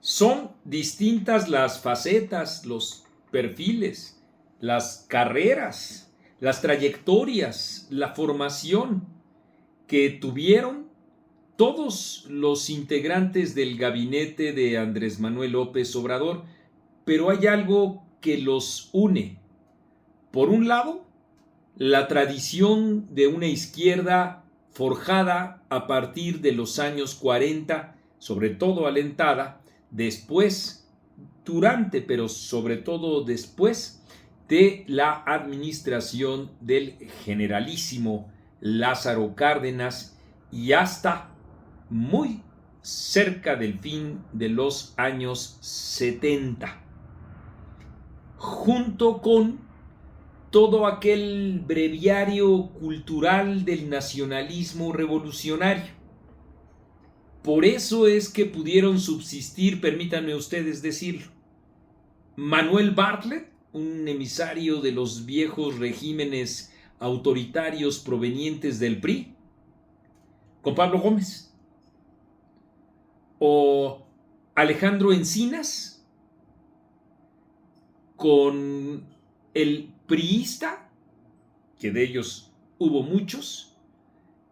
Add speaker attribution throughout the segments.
Speaker 1: Son distintas las facetas, los perfiles, las carreras, las trayectorias, la formación que tuvieron todos los integrantes del gabinete de Andrés Manuel López Obrador, pero hay algo que los une. Por un lado, la tradición de una izquierda forjada a partir de los años 40, sobre todo alentada, después, durante, pero sobre todo después de la administración del generalísimo Lázaro Cárdenas y hasta muy cerca del fin de los años 70, junto con todo aquel breviario cultural del nacionalismo revolucionario. Por eso es que pudieron subsistir, permítanme ustedes decirlo, Manuel Bartlett, un emisario de los viejos regímenes autoritarios provenientes del PRI, con Pablo Gómez, o Alejandro Encinas con el priista, que de ellos hubo muchos,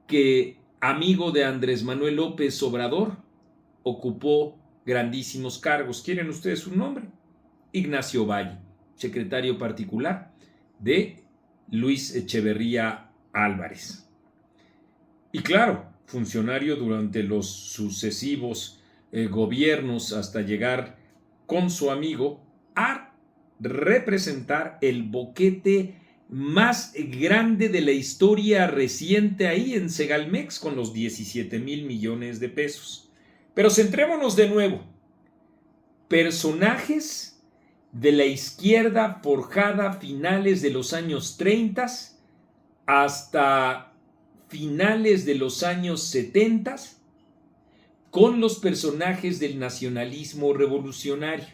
Speaker 1: que amigo de Andrés Manuel López Obrador, ocupó grandísimos cargos. ¿Quieren ustedes un nombre? Ignacio Valle, secretario particular de Luis Echeverría Álvarez. Y claro, funcionario durante los sucesivos gobiernos hasta llegar con su amigo a representar el boquete más grande de la historia reciente ahí en Segalmex con los 17,000 millones de pesos. Pero centrémonos de nuevo. Personajes de la izquierda forjada a finales de los años 30 hasta finales de los años 70 con los personajes del nacionalismo revolucionario.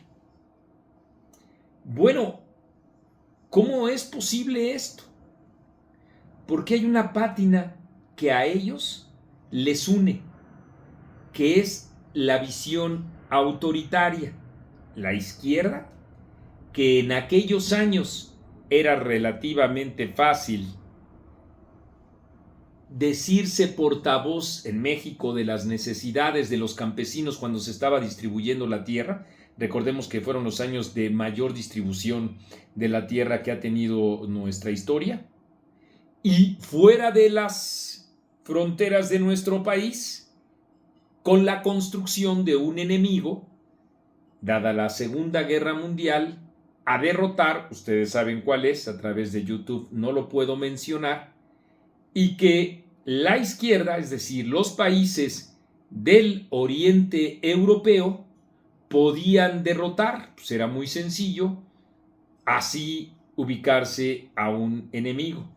Speaker 1: Bueno, ¿cómo es posible esto? Porque hay una pátina que a ellos les une, que es la visión autoritaria. La izquierda, que en aquellos años era relativamente fácil decirse portavoz en México de las necesidades de los campesinos cuando se estaba distribuyendo la tierra. Recordemos que fueron los años de mayor distribución de la tierra que ha tenido nuestra historia. Y fuera de las fronteras de nuestro país, con la construcción de un enemigo, dada la Segunda Guerra Mundial, a derrotar, ustedes saben cuál es, a través de YouTube no lo puedo mencionar, y que la izquierda, es decir, los países del oriente europeo, podían derrotar. Pues era muy sencillo así ubicarse a un enemigo.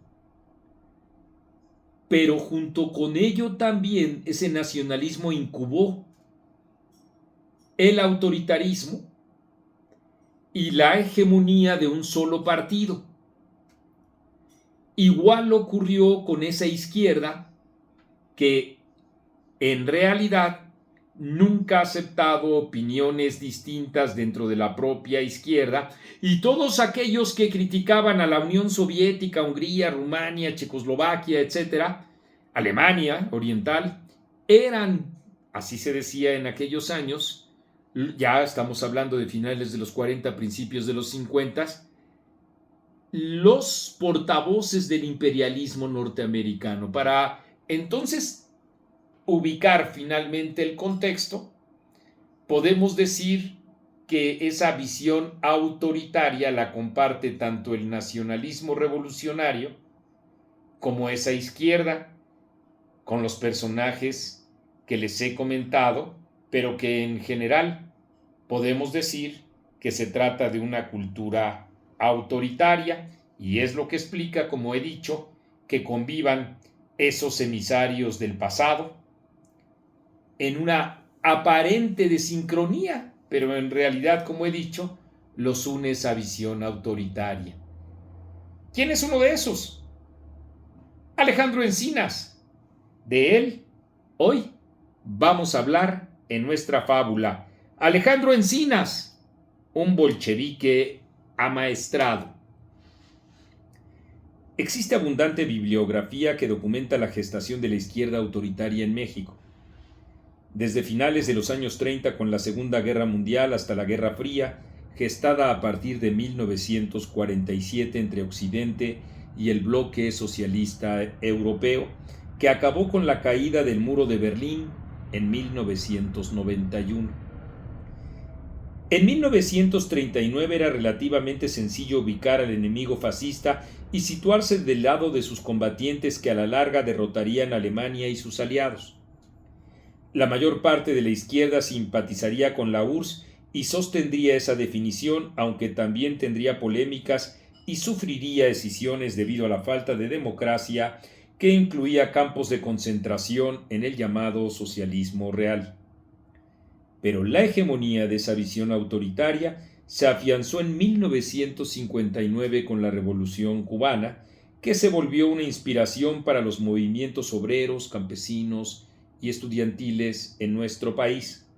Speaker 1: Pero junto con ello también ese nacionalismo incubó el autoritarismo y la hegemonía de un solo partido. Igual ocurrió con esa izquierda que en realidad nunca ha aceptado opiniones distintas dentro de la propia izquierda, y todos aquellos que criticaban a la Unión Soviética, Hungría, Rumania, Checoslovaquia, etcétera, Alemania Oriental, eran, así se decía en aquellos años, ya estamos hablando de finales de los 40, principios de los 50, los portavoces del imperialismo norteamericano. Para entonces ubicar finalmente el contexto, podemos decir que esa visión autoritaria la comparte tanto el nacionalismo revolucionario como esa izquierda, con los personajes que les he comentado, pero que en general podemos decir que se trata de una cultura autoritaria, y es lo que explica, como he dicho, que convivan esos emisarios del pasado en una aparente desincronía, pero en realidad, como he dicho, los une esa visión autoritaria. ¿Quién es uno de esos? Alejandro Encinas. De él, hoy vamos a hablar en nuestra fábula. Alejandro Encinas, un bolchevique amaestrado. Existe abundante bibliografía que documenta la gestación de la izquierda autoritaria en México. Desde finales de los años 30 con la Segunda Guerra Mundial hasta la Guerra Fría, gestada a partir de 1947 entre Occidente y el bloque socialista europeo, que acabó con la caída del muro de Berlín en 1991. En 1939 era relativamente sencillo ubicar al enemigo fascista y situarse del lado de sus combatientes que a la larga derrotarían a Alemania y sus aliados. La mayor parte de la izquierda simpatizaría con la URSS y sostendría esa definición, aunque también tendría polémicas y sufriría escisiones debido a la falta de democracia que incluía campos de concentración en el llamado socialismo real. Pero la hegemonía de esa visión autoritaria se afianzó en 1959 con la Revolución Cubana, que se volvió una inspiración para los movimientos obreros, campesinos y estudiantiles en nuestro país.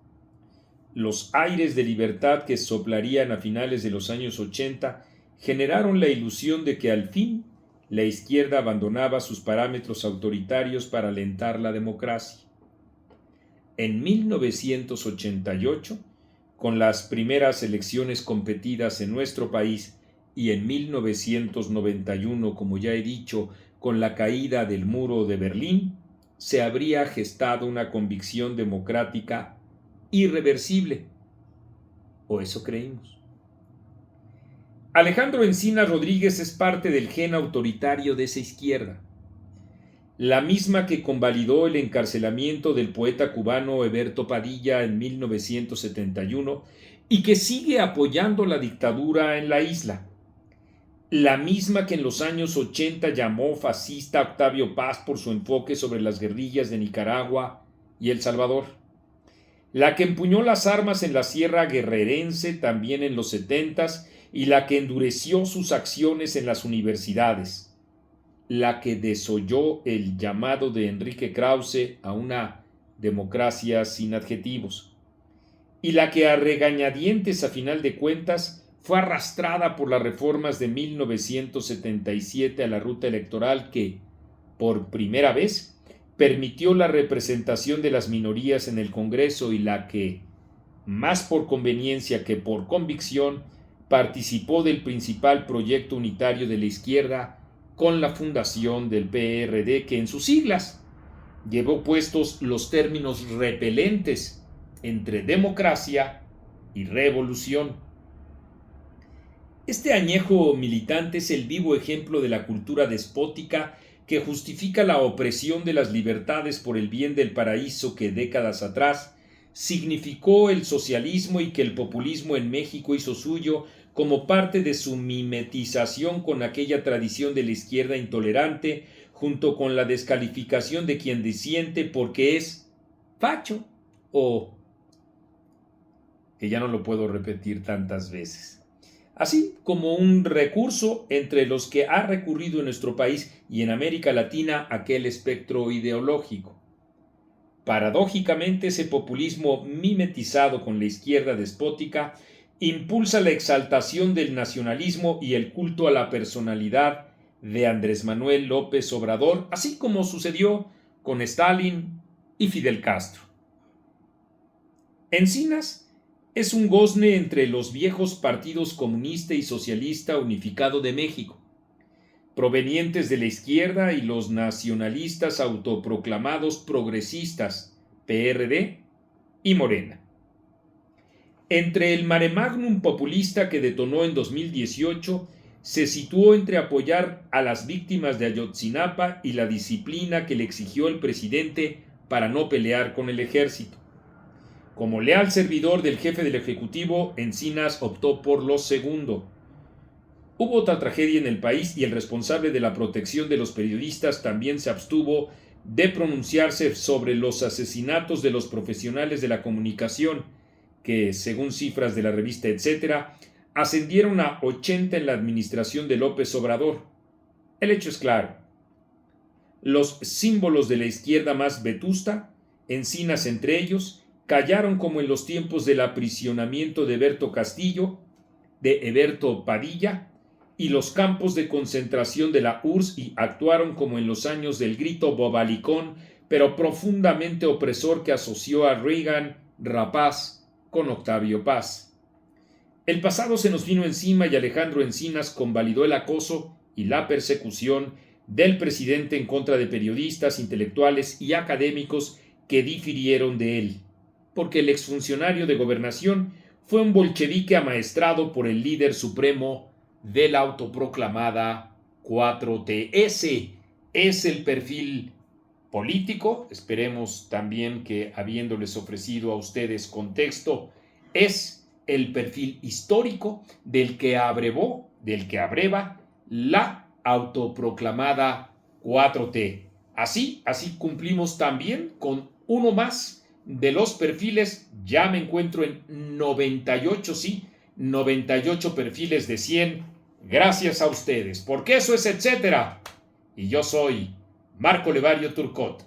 Speaker 1: Los aires de libertad que soplarían a finales de los años 80 generaron la ilusión de que al fin la izquierda abandonaba sus parámetros autoritarios para alentar la democracia. En 1988, con las primeras elecciones competidas en nuestro país, y en 1991, como ya he dicho, con la caída del muro de Berlín, se habría gestado una convicción democrática irreversible. O eso creímos. Alejandro Encinas Rodríguez es parte del gen autoritario de esa izquierda, la misma que convalidó el encarcelamiento del poeta cubano Heberto Padilla en 1971 y que sigue apoyando la dictadura en la isla, la misma que en los años 80 llamó fascista a Octavio Paz por su enfoque sobre las guerrillas de Nicaragua y El Salvador, la que empuñó las armas en la Sierra Guerrerense también en los 70s y la que endureció sus acciones en las universidades, la que desoyó el llamado de Enrique Krause a una democracia sin adjetivos, y la que a regañadientes a final de cuentas fue arrastrada por las reformas de 1977 a la ruta electoral que, por primera vez, permitió la representación de las minorías en el Congreso y la que, más por conveniencia que por convicción, participó del principal proyecto unitario de la izquierda con la fundación del PRD, que en sus siglas llevó puestos los términos repelentes entre democracia y revolución. Este añejo militante es el vivo ejemplo de la cultura despótica que justifica la opresión de las libertades por el bien del paraíso que décadas atrás significó el socialismo y que el populismo en México hizo suyo como parte de su mimetización con aquella tradición de la izquierda intolerante, junto con la descalificación de quien disiente porque es facho, o que ya no lo puedo repetir tantas veces. Así como un recurso entre los que ha recurrido en nuestro país y en América Latina aquel espectro ideológico. Paradójicamente, ese populismo mimetizado con la izquierda despótica impulsa la exaltación del nacionalismo y el culto a la personalidad de Andrés Manuel López Obrador, así como sucedió con Stalin y Fidel Castro. Encinas es un gozne entre los viejos partidos comunista y socialista unificado de México, provenientes de la izquierda, y los nacionalistas autoproclamados progresistas, PRD y Morena. Entre el mare magnum populista que detonó en 2018, se situó entre apoyar a las víctimas de Ayotzinapa y la disciplina que le exigió el presidente para no pelear con el ejército. Como leal servidor del jefe del Ejecutivo, Encinas optó por lo segundo. Hubo otra tragedia en el país y el responsable de la protección de los periodistas también se abstuvo de pronunciarse sobre los asesinatos de los profesionales de la comunicación, que, según cifras de la revista Etcétera, ascendieron a 80 en la administración de López Obrador. El hecho es claro. Los símbolos de la izquierda más vetusta, Encinas entre ellos, callaron como en los tiempos del aprisionamiento de Eberto Castillo, de Eberto Padilla, y los campos de concentración de la URSS, y actuaron como en los años del grito bobalicón, pero profundamente opresor, que asoció a Reagan rapaz con Octavio Paz. El pasado se nos vino encima y Alejandro Encinas convalidó el acoso y la persecución del presidente en contra de periodistas, intelectuales y académicos que difirieron de él, porque el exfuncionario de Gobernación fue un bolchevique amaestrado por el líder supremo de la autoproclamada 4T. Ese es el perfil político. Esperemos también que, habiéndoles ofrecido a ustedes contexto, es el perfil histórico del que abreva la autoproclamada 4T. Así cumplimos también con uno más de los perfiles. Ya me encuentro en 98, 98 perfiles de 100. Gracias a ustedes, porque eso es etcétera. Y yo soy Marco Levario Turcot.